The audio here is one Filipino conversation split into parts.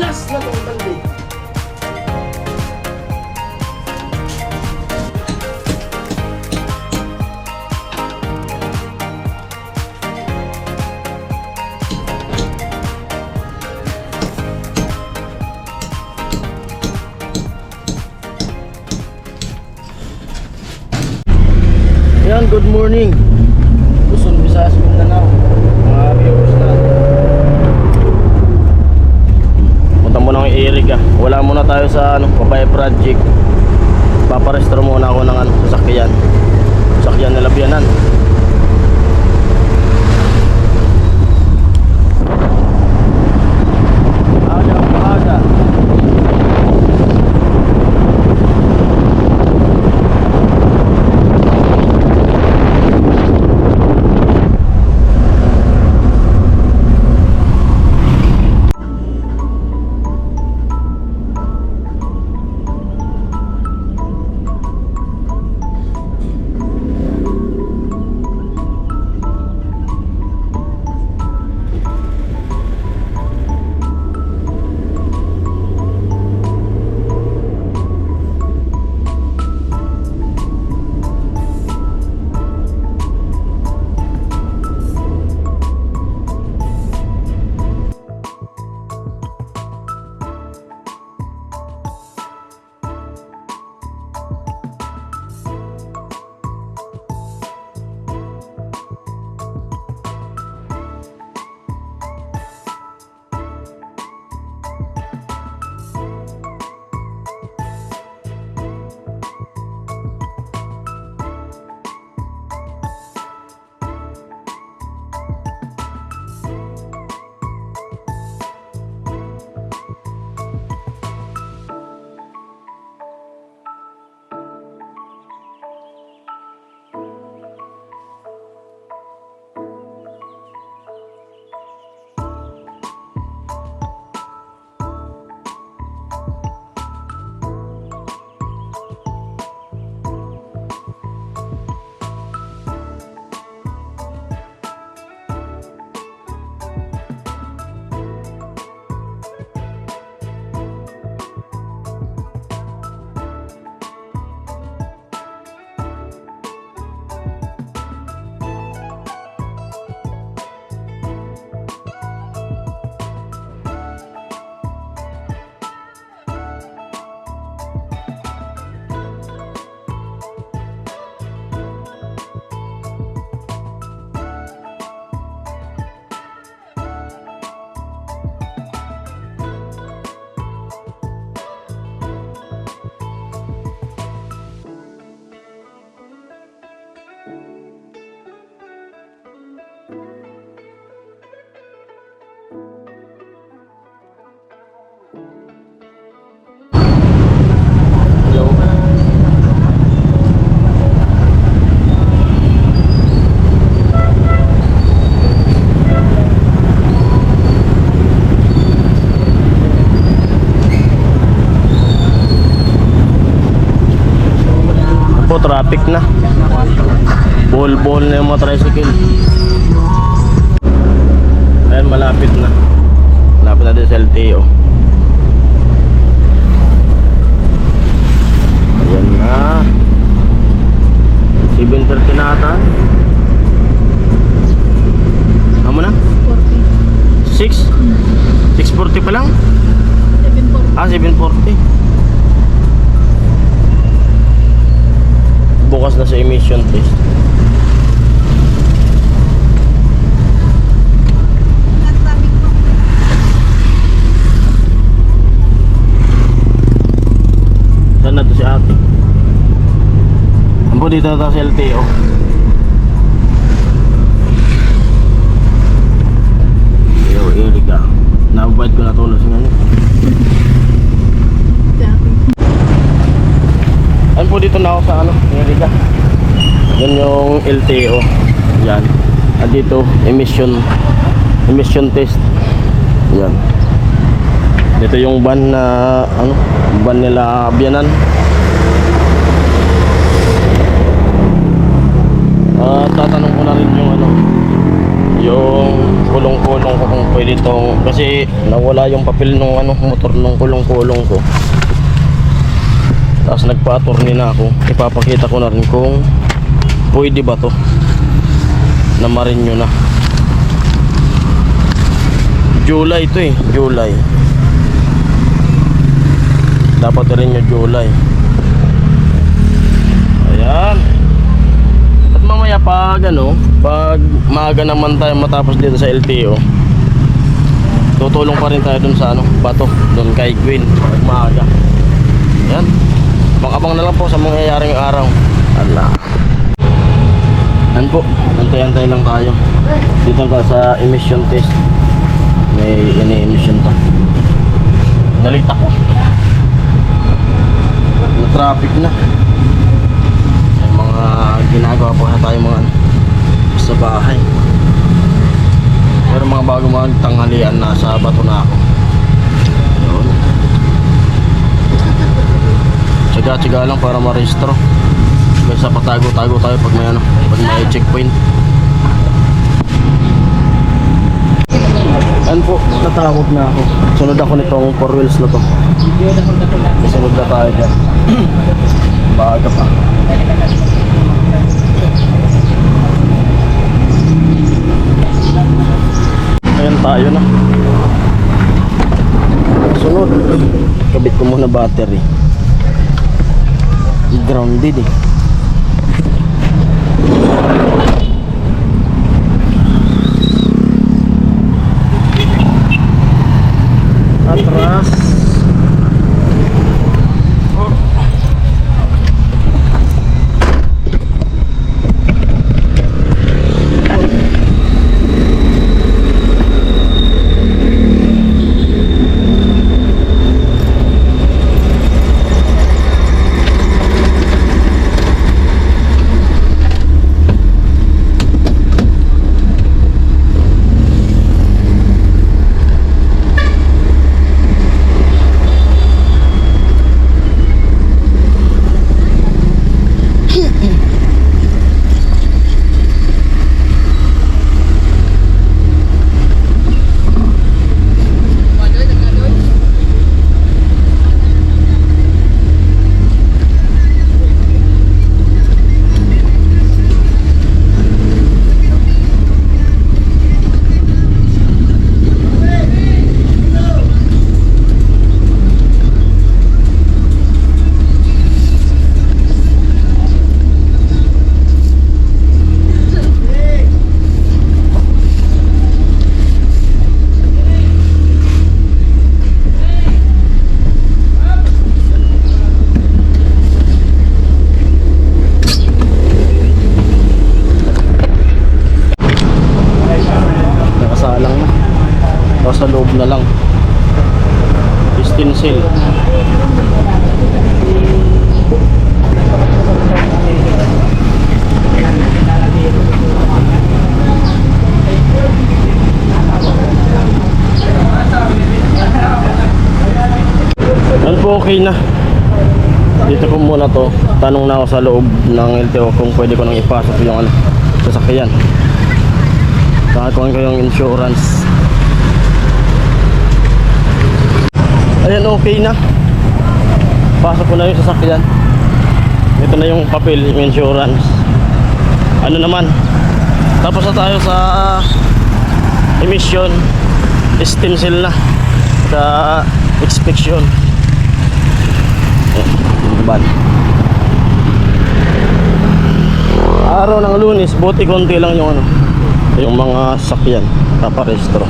last na total day. Ayan, good morning Luzon, Visayas, Mindanao, mga viewers natin. Punta muna ng Eric ah. Wala muna tayo sa Papaya Project. Paparestro muna ako ng sasakyan nila Biyanan. Aga. Traffic na. Bol na yung mga tricycle. Ayan, malapit na. Malapit na din sa LTO. Ayan na. 7:30 na ata. Ano na? 6? 6:40 pa lang? 7:40. Ah, 7:40. Bukas na sa emission test. Saan na to si ate? Ampo dito na sa LTO. Erika, nababait ko na tulos nga nyo. Ano po dito na ako sa Erika. Yan yung LTO. Yan. At dito emission test. Yan. Dito yung van na van nila Biyanan. Tatanong ko na rin yung yung kulong-kulong ko kung pwede tong, kasi nawala yung papel nung ano, motor nung kulong-kulong ko. Tapos nagpa-attorney na ako. Ipapakita ko na rin kung pwede ba to na marinyo na. July ito eh, July. Dapat rin yung July. Ayan. At mamaya pag ano, pag maaga naman tayo matapos dito sa LTO, tutulong pa rin tayo dun sa ano, bato, dun kay Gwen pag maaga. Ayan. Abang-abang na lang po sa mangyayaring araw. Ala. Yan po, antay-antay lang tayo. Dito ka sa emission test. May ini-emission to. Nalita ko. Na-traffic na. May mga ginagawa po na tayo mga ano, sa bahay. Pero mga bago magtanghalian na sa bato na ako. Yun. Tsaga-tsaga lang para ma-restro. Kaysa patago-tago tayo pag may ano, pag may checkpoint. Yan po, natawag na ako. Sunod ako nitong 4 wheels na to. Sunod na tayo dyan. Baga pa. Ayan tayo na. Sunod. Kabit ko muna battery. Grounded eh. Atras. Sa loob na lang. Stencil. Ano po, okay na. Dito ko muna to. Tanong na ako sa loob ng LTO kung pwede ko nang ipasok yung ano, sasakyan. Kakakuhan ko yung insurance. Ayan, okay na. Pasok ko na yung sasakyan. Ito na yung papel, yung insurance. Ano naman, tapos na tayo sa emission. Stencil na sa inspection. Ban. Araw ng Lunes, buti konti lang yung ano, yung mga sasakyan paparehistro.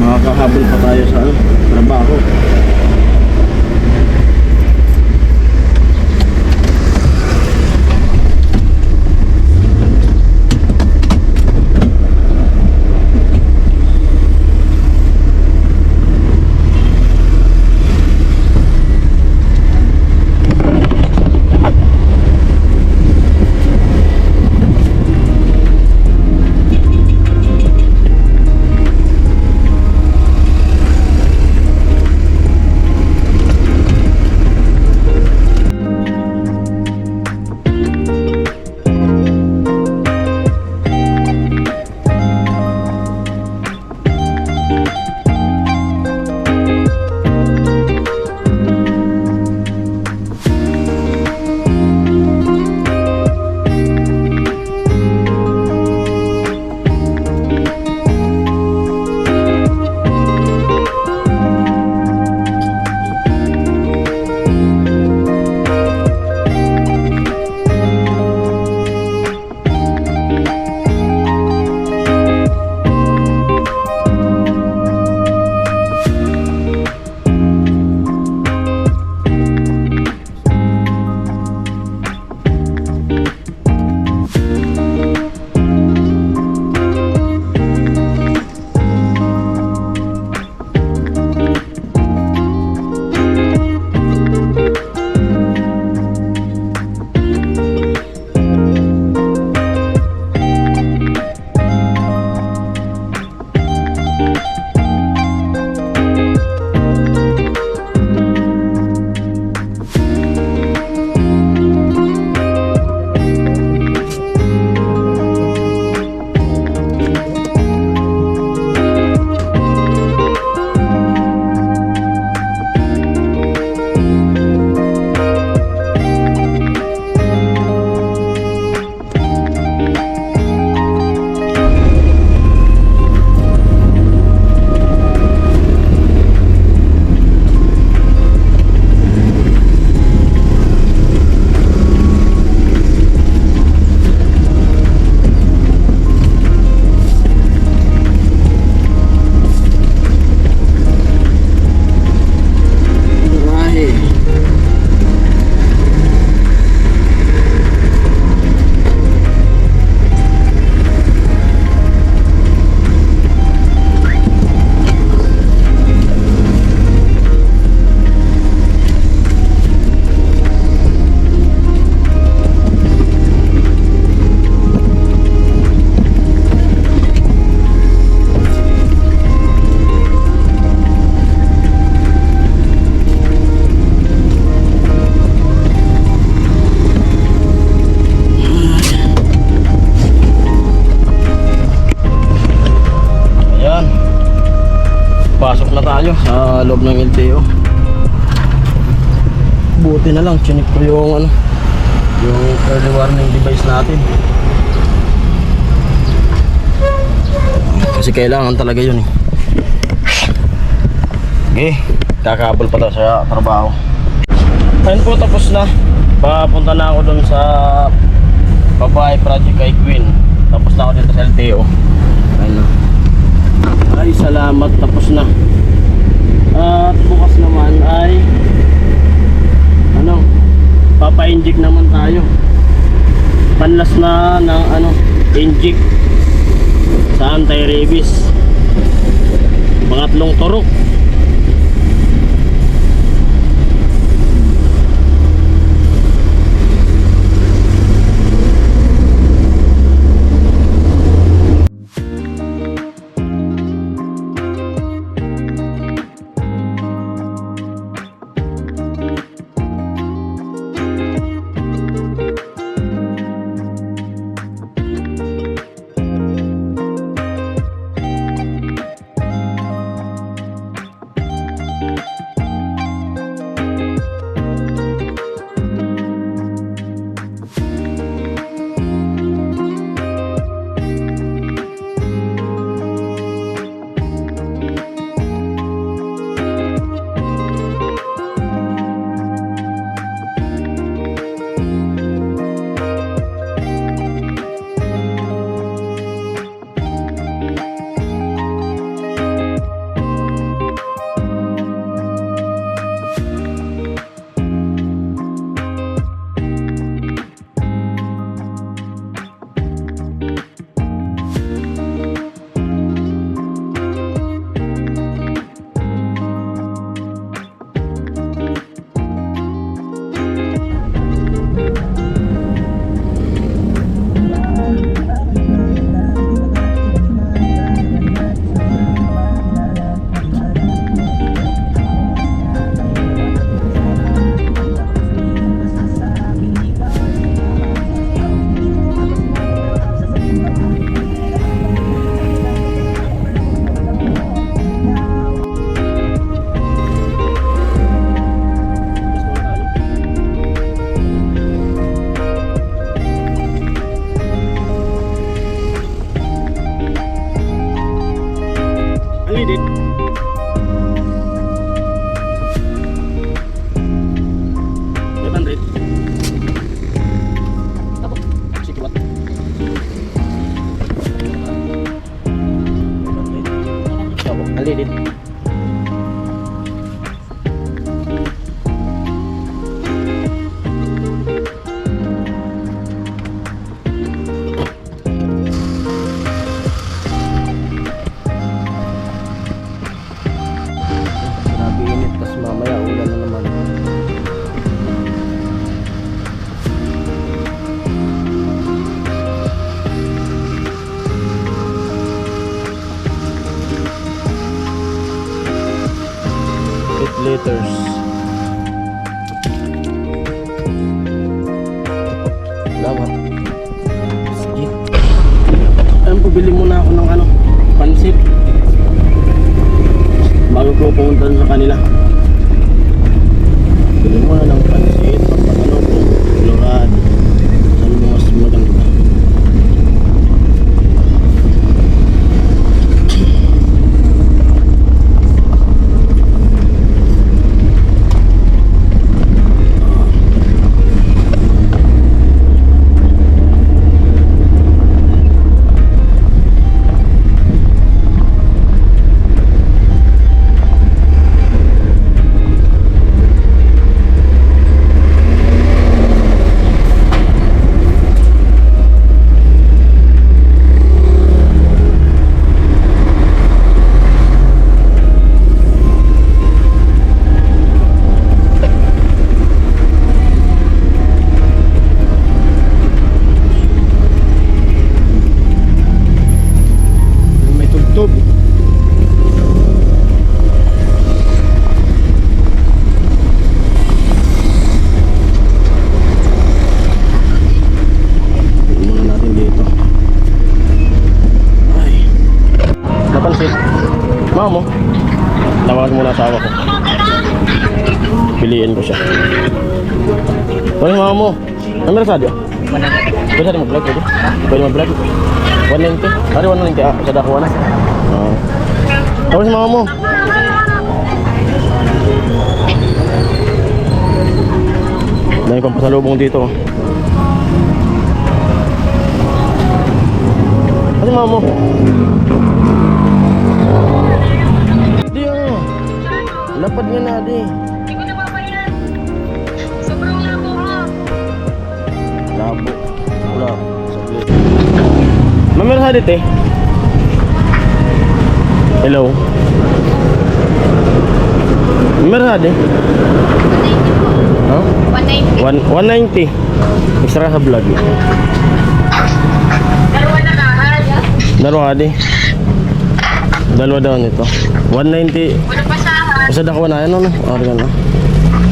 Makakahabol pa tayo sa ano, trabaho. Pasok na tayo sa loob ng LTO. Buti na lang, chinik ko yung ano, yung early warning device natin. Kasi kailangan talaga yun eh. Okay, kakabol pa tayo sa trabaho. Ayun po, tapos na. Papunta na ako dun sa babae project kay Queen. Tapos na ako dito sa LTO. Ayun na. Ay, salamat, tapos na. At bukas naman ay ano, papa-inject naman tayo. Panlas na ng ano, inject sa anti-rabies. Pangatlong turok. Alidit. Alidit. Mamaya ulan na naman. Liters. Salamat. Sige. Ayun, pabili muna ako ng ano, pansit. Bago ko pumunta sa kanila. Bili muna ng pansit. Pagpapano ko, lorad. Saan mo mas maganda? Mamo. Tawagan muna asawa ko. Piliin ko siya. Pwede mama mo. Ano meron sa diyo? Pwede sa mag-vlog, pwede? Pwede mag-vlog? 190? Hari 190, sa dakuha na. Tapos mama mo. Dahil pang pasalubong dito. Ano mama mo? Di lapad nga na di. Hindi ko na mabayan. Sobrang labo mo. Labo. Wala. Saglit. Mamira sa dito eh. Hello. Mamira sa dito. 190 po. Huh? 190. 190. Extra sa vlog. Dalawa na kahan. Dalawa di. Dalawa daw nito. 190. Wala pa sa ahan. Basta dako na ano no? Argan na.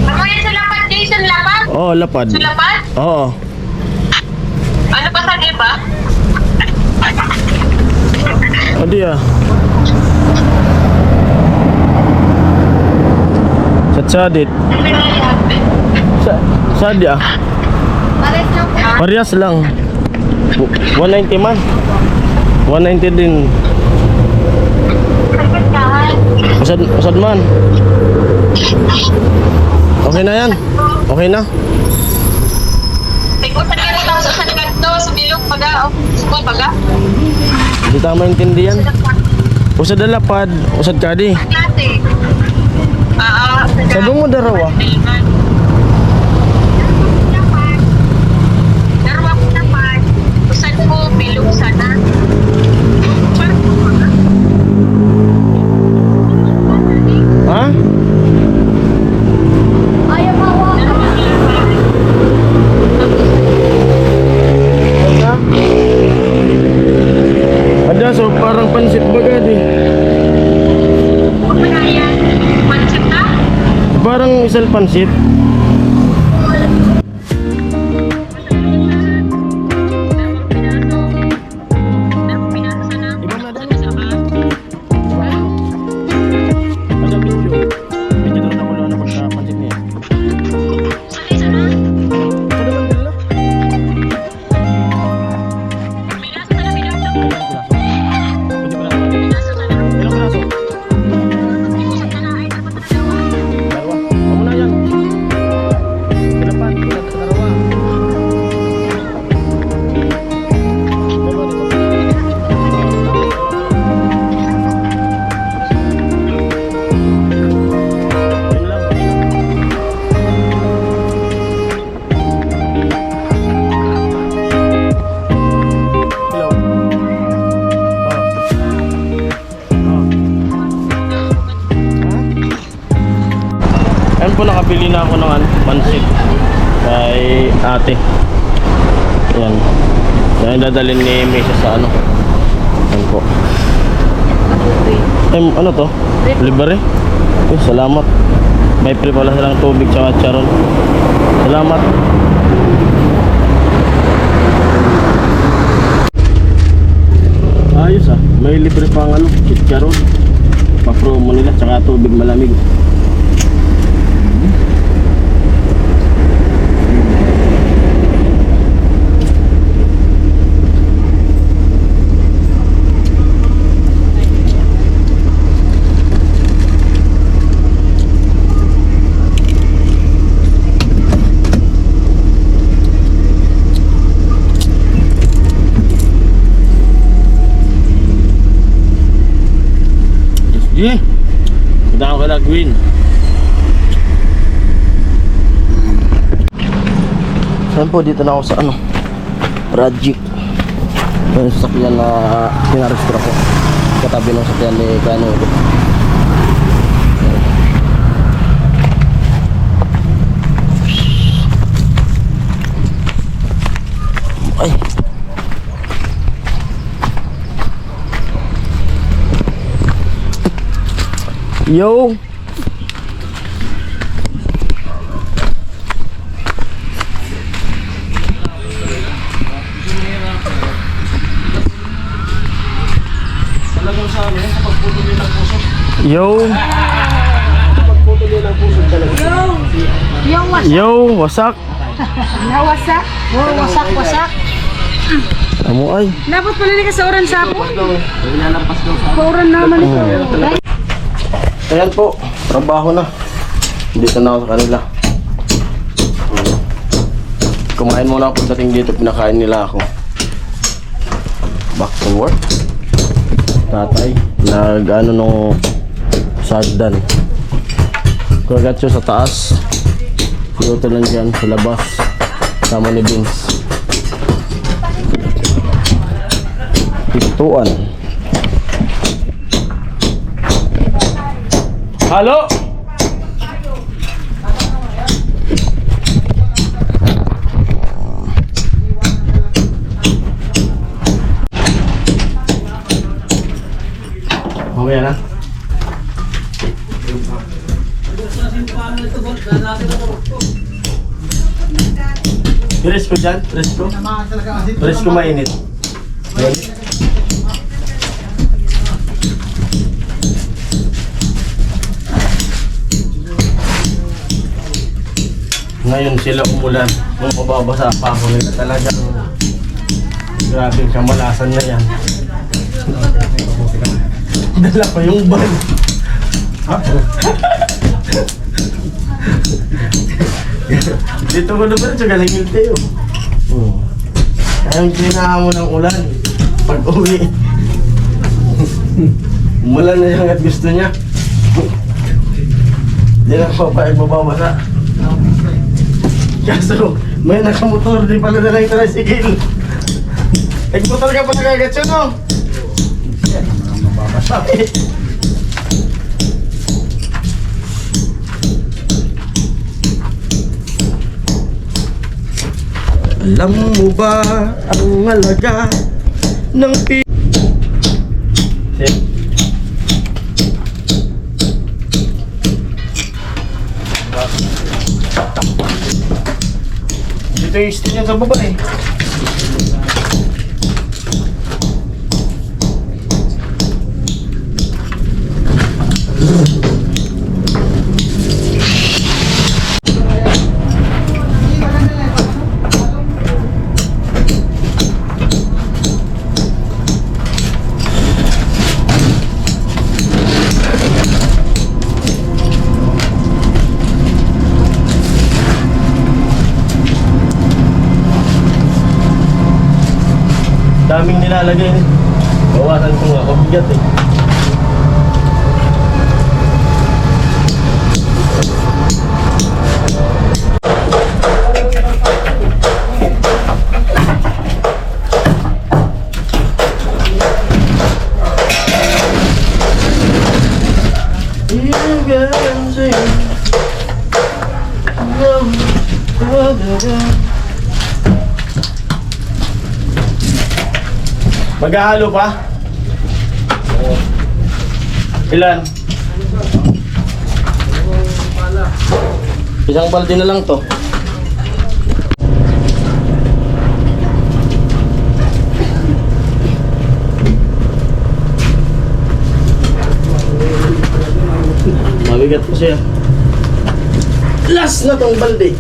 Ano yan sa lapad, Jason? Lapad? Oh, lapad. Sa lapad? Oo. Ano pa sa iba? Adi ah. Sadit. Sadi ah. Pares lang po. Parehas lang. 190 man. 190 din. Sagad kahan. Usad man. Okay na yan. Okay na. Ikaw sa kaya lang sa kanto, sa bilog, paga. Sukol, paga. Hindi tama intindihan. Usad na lapad. Usad ka di. Klase. Sabi mo darawa. Darawa ko naman. Usan ko, bilog sana. Ha? Ayaw mawa. Ada so parang pansit baga di. Ano yan? Pansip na? Parang isal pansit. Iba na din. Ada video. Video na ako lang ako sa pansit niya. Ada man dala. Ilang piraso? Dalawa. Amo na yan. Dalapan, dalawa. Dalawa dito. Yun lang. Hello. Ayan po, nakabili na ako ng pansit kay ate. Ayan. Ayan, dadalhin ni Mesa sa ano. Ayan po. Ano to? Libre? Salamat. May free pala silang tubig tsaka charon. Salamat. Ayos ah. May libre pang ano, chicharon. Pa-promo nila tsaka tubig malamig. Yeah. Kita ako kala Green. Saan po dito na ako sa ano? Project. Yung sasakyan na pinarestro ko. Katabi ng sasakyan ni Kano. Ay. Yo. Yo. Yo, wasak. Nawasak. Oh, wasak. Amo ay. Dapat pala ka sa oran sa ako. Oran naman ito. Ayan po, trabaho na. Dito na ako sa kanila. Kumain muna ako pagdating dito, pinakain nila ako. Back to work. Tatay, nag-ano nung sagdan. Kagatso sa taas. Piyoto lang dyan sa labas. Sama ni Vince. Pituan. Halo? Mamaya na. Press ko dyan? Press ko mainit. Ngayon sila umulan. Kung mababasa pa ako nila talagang grabe kamalasan na yan. Dala pa yung ban. Dito ko na ba rin sa galing yung Teo. Ayaw kinahamon ng ulan. Pag uwi. Umulan na yan at gusto niya. Hindi na pa mababasa. Kaso, may nakamotor, di pala na lang yung tricycle. Nagmotor ka pala kagad siya, no? Mababasa. Alam mo ba ang halaga ng Dito yung steam yan sa baba eh. Daming nilalagay. Bawasan ko nga, mabigat eh. Maghahalo pa? Ilan? Isang balde na lang to. Mabigat po siya. Last na tong balde.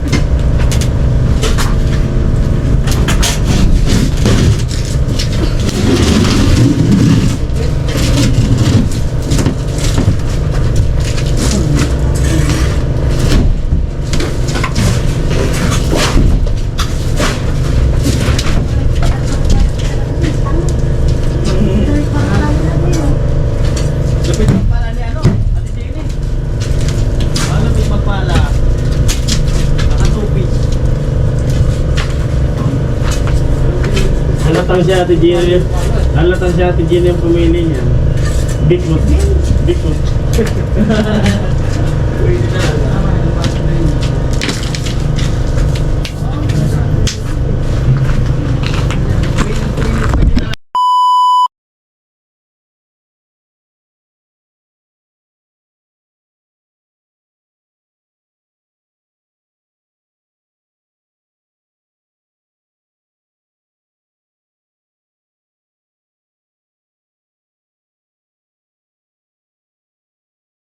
Halatang si Ate Gina yung pumili niya. Bigfoot.